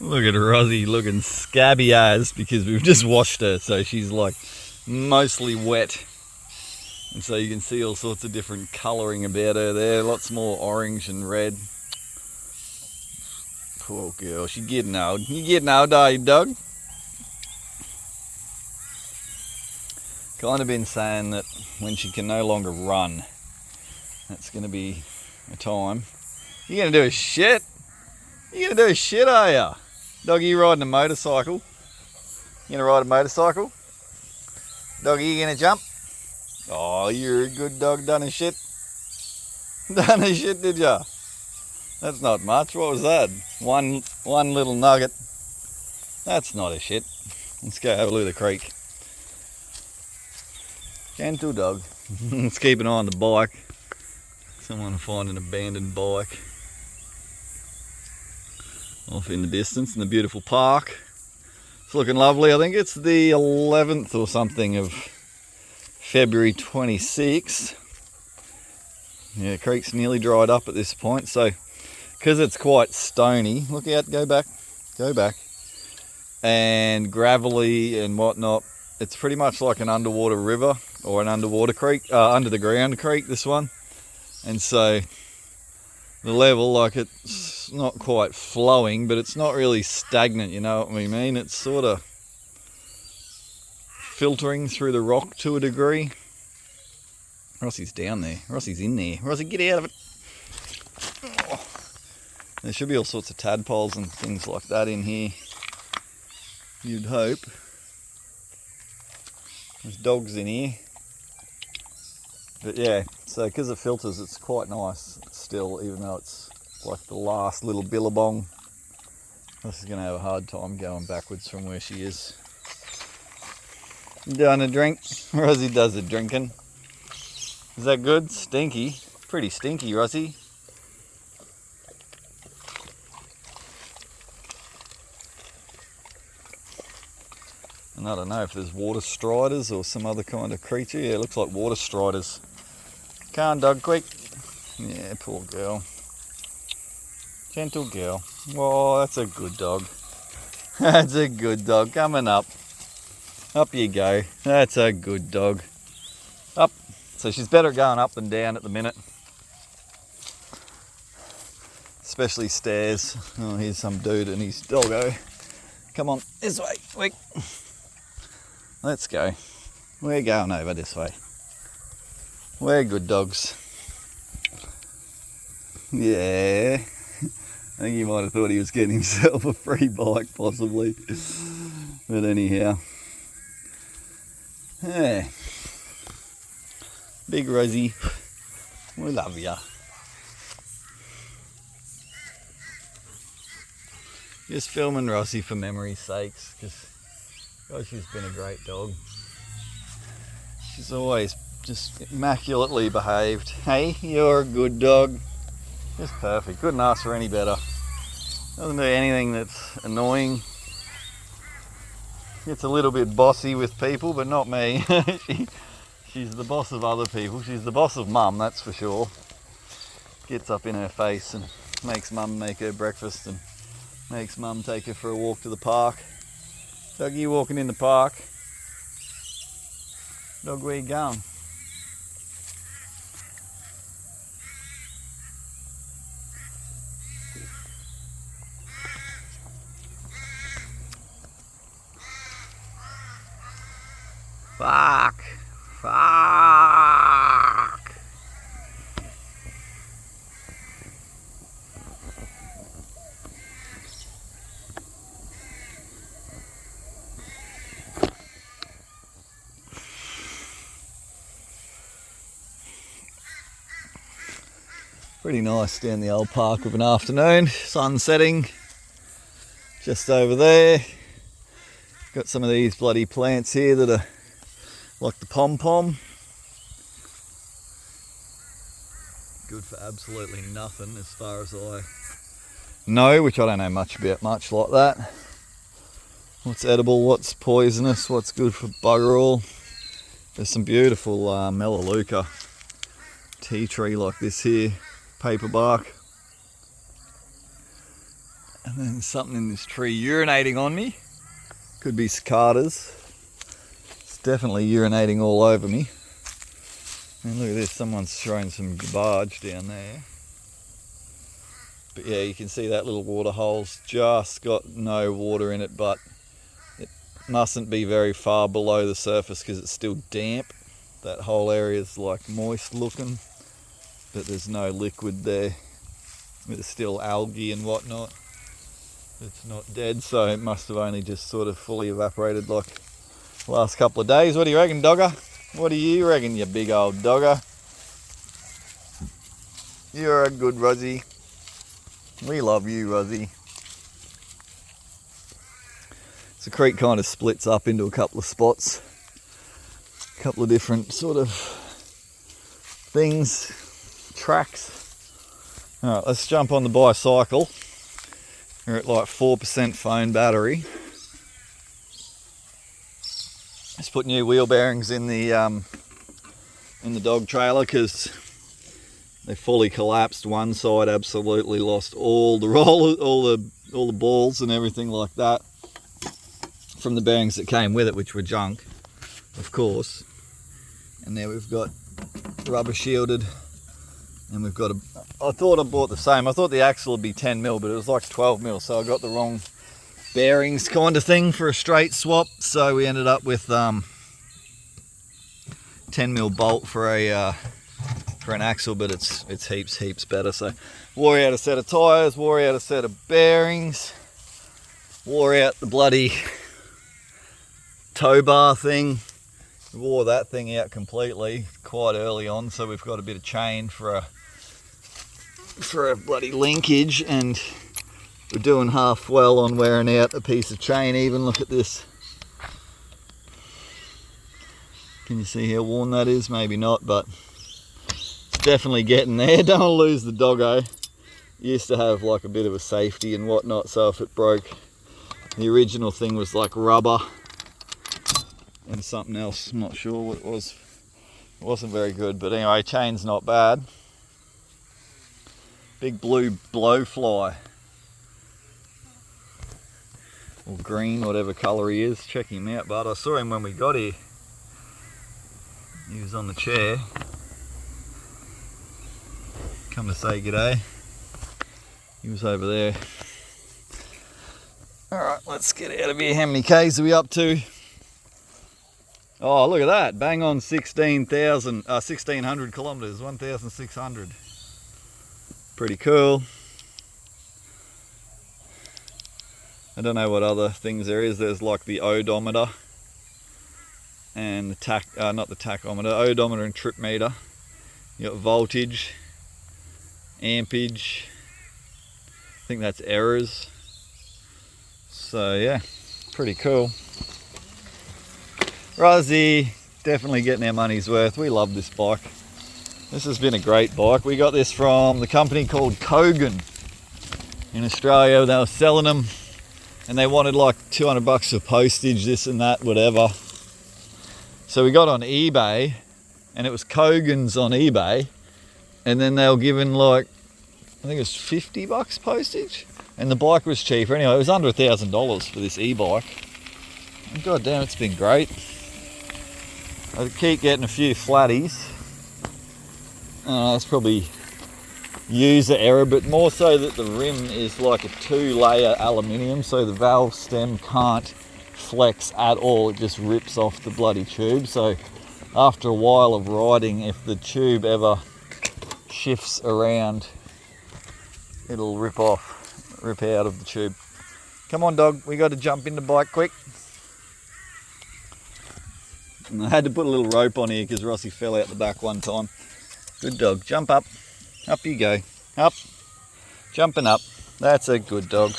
Look at Rossi looking scabby as because we've just washed her, so she's like mostly wet. And so you can see all sorts of different colouring about her there, lots more orange and red. Poor girl, she's getting old. You getting old, are you, dog? Kind of been saying that when she can no longer run, that's going to be a time. You going to do a shit? You going to do a shit, are ya? Doggy, you riding a motorcycle? You going to ride a motorcycle? Doggy, you going to jump? Oh, you're a good dog, done a shit. Done a shit, did ya? That's not much. What was that? One little nugget. That's not a shit. Let's go have a look at the creek. Gentle dog. Let's keep an eye on the bike. Someone find an abandoned bike off in the distance in the beautiful park. It's looking lovely. I think it's the 11th or something of February 26th. Yeah, the creek's nearly dried up at this point, so because it's quite stony, look out, go back, and gravelly and whatnot, it's pretty much like an underwater river or an underwater creek, under the ground creek, this one. And so the level, like, it's not quite flowing, but it's not really stagnant, you know what we mean? It's sort of filtering through the rock to a degree. Rossi's down there. Rossi's in there. Rossi, get out of it. Oh. There should be all sorts of tadpoles and things like that in here. You'd hope. There's dogs in here. But yeah, so because it filters, it's quite nice still, even though it's like the last little billabong. Rossi's going to have a hard time going backwards from where she is. You doing a drink? Rossi does a drinking. Is that good? Stinky. Pretty stinky, Rossi. And I don't know if there's water striders or some other kind of creature. Yeah, it looks like water striders. Come on, dog, quick. Yeah, poor girl. Gentle girl. Oh, that's a good dog. That's a good dog. Coming up. Up you go. That's a good dog. Up. So she's better at going up than down at the minute. Especially stairs. Oh, here's some dude and his doggo. Come on, this way, quick. Let's go. We're going over this way. We're good dogs. Yeah. I think he might have thought he was getting himself a free bike, possibly. But anyhow. Yeah. Big Rosie, we love ya. Just filming Rossi for memory's sakes, because gosh, she's been a great dog. She's always just immaculately behaved. Hey, you're a good dog. Just perfect. Couldn't ask for any better. Doesn't do anything that's annoying. Gets a little bit bossy with people, but not me. She's the boss of other people. She's the boss of Mum, that's for sure. Gets up in her face and makes Mum make her breakfast and makes Mum take her for a walk to the park. Dog, you walking in the park? Dog, where you going? Fuck. Fuck. Pretty nice down the old park of an afternoon. Sun setting just over there. Got some of these bloody plants here that are like the pom-pom. Good for absolutely nothing as far as I know, which I don't know much about much like that. What's edible, what's poisonous, what's good for bugger all. There's some beautiful melaleuca tea tree like this here, paper bark. And then there's something in this tree urinating on me. Could be cicadas. It's definitely urinating all over me. And look at this, someone's throwing some garbage down there. But yeah, you can see that little water hole's just got no water in it, but it mustn't be very far below the surface because it's still damp. That whole area is like moist looking, but there's no liquid there. There's still algae and whatnot. It's not dead, so it must have only just sort of fully evaporated like the last couple of days. What do you reckon, dogger? What do you reckon, you big old dogger? You're a good Rossi. We love you, Rossi. So the creek kind of splits up into a couple of spots. A couple of different sort of things, tracks. Alright, let's jump on the bicycle. We're at like 4% phone battery. Let's put new wheel bearings in the dog trailer because they fully collapsed. One side absolutely lost all the roller, all the balls and everything like that from the bearings that came with it, which were junk, of course. And now we've got rubber shielded, and we've got I thought I bought the same. I thought the axle would be 10 mil, but it was like 12 mil, so I got the wrong bearings kind of thing for a straight swap. So we ended up with 10 mil bolt for an axle, but it's heaps better. So wore out a set of tyres, wore out a set of bearings, wore out the bloody tow bar thing. We wore that thing out completely quite early on, so we've got a bit of chain for a bloody linkage, and we're doing half well on wearing out a piece of chain even. Look at this. Can you see how worn that is? Maybe not, but it's definitely getting there. Don't want to lose the doggo. Used to have like a bit of a safety and whatnot, so if it broke, the original thing was like rubber and something else, I'm not sure what it was. It wasn't very good, but anyway, chain's not bad. Big blue blowfly, or green, whatever colour he is. Check him out, bud. I saw him when we got here. He was on the chair. Come to say g'day. He was over there. Alright, let's get out of here. How many Ks are we up to? Oh, look at that. Bang on 1,600 kilometres. 1,600. Pretty cool. I don't know what other things there is. There's like the odometer and the not the tachometer, odometer and trip meter. You got voltage, ampage. I think that's errors. So yeah, pretty cool. Rossi, definitely getting our money's worth. We love this bike. This has been a great bike. We got this from the company called Kogan in Australia. They were selling them and they wanted like 200 bucks for postage, this and that, whatever. So we got on eBay, and it was Kogan's on eBay, and then they were giving like, I think it was 50 bucks postage, and the bike was cheaper. Anyway, it was under $1,000 for this e-bike. And God damn, it's been great. I keep getting a few flatties. It's probably user error, but more so that the rim is like a 2-layer aluminium, so the valve stem can't flex at all. It just rips off the bloody tube. So after a while of riding, if the tube ever shifts around, it'll rip out of the tube. Come on, dog, we got to jump in the bike quick. And I had to put a little rope on here because Rossi fell out the back one time. Good dog, jump up. Up you go. Up. Jumping up. That's a good dog.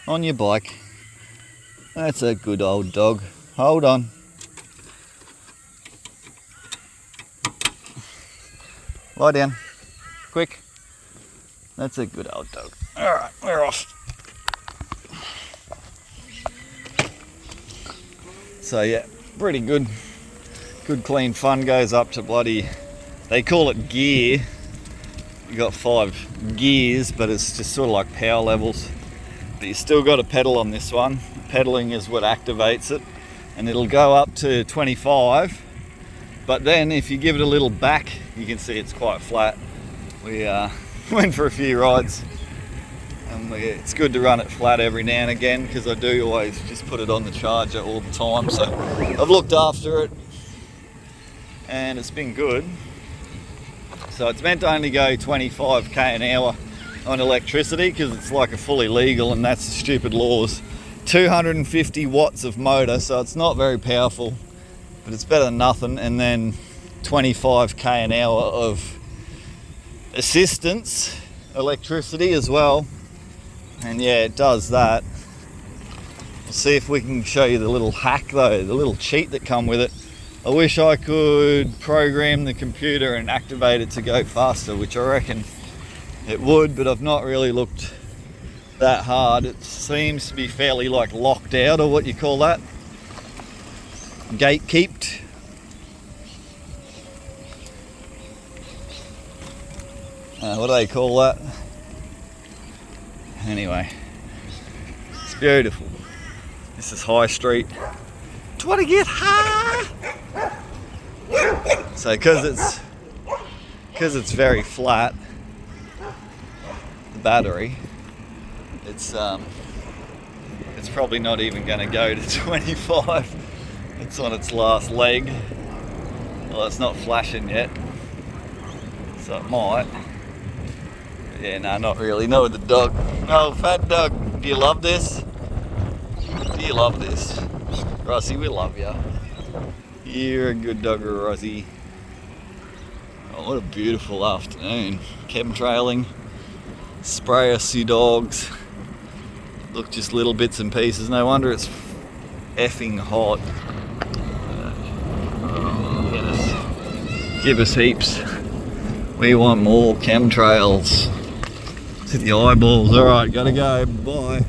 On your bike. That's a good old dog. Hold on. Lie down. Quick. That's a good old dog. Alright, we're off. So yeah, pretty good. Good clean fun. Goes up to bloody, they call it gear. You got 5 gears, but it's just sort of like power levels. But you still got to pedal on this one. Pedaling is what activates it, and it'll go up to 25. But then if you give it a little back, you can see it's quite flat. We went for a few rides, and it's good to run it flat every now and again, because I do always just put it on the charger all the time. So I've looked after it, and it's been good. So it's meant to only go 25k an hour on electricity, because it's like a fully legal, and that's the stupid laws. 250 watts of motor, so it's not very powerful, but it's better than nothing. And then 25k an hour of assistance electricity as well, and yeah, it does that. We'll see if we can show you the little hack though, the little cheat that come with it. I wish I could program the computer and activate it to go faster, which I reckon it would, but I've not really looked that hard. It seems to be fairly like locked out, or what you call that, gatekeeped. What do they call that? Anyway, it's beautiful. This is High Street. Do you want to get high? So because it's very flat, the battery, it's probably not even going to go to 25. It's on its last leg. Well, it's not flashing yet, so it might. Yeah, no, not really. No, with the dog. No, fat dog. Do you love this? Do you love this? Rossi, we love you. You're a good dogger, Rossi. Oh, what a beautiful afternoon. Chemtrailing. Spray a few dogs. Look, just little bits and pieces. No wonder it's effing hot. Give us heaps. We want more chemtrails. Hit the eyeballs. Alright, gotta go. Bye.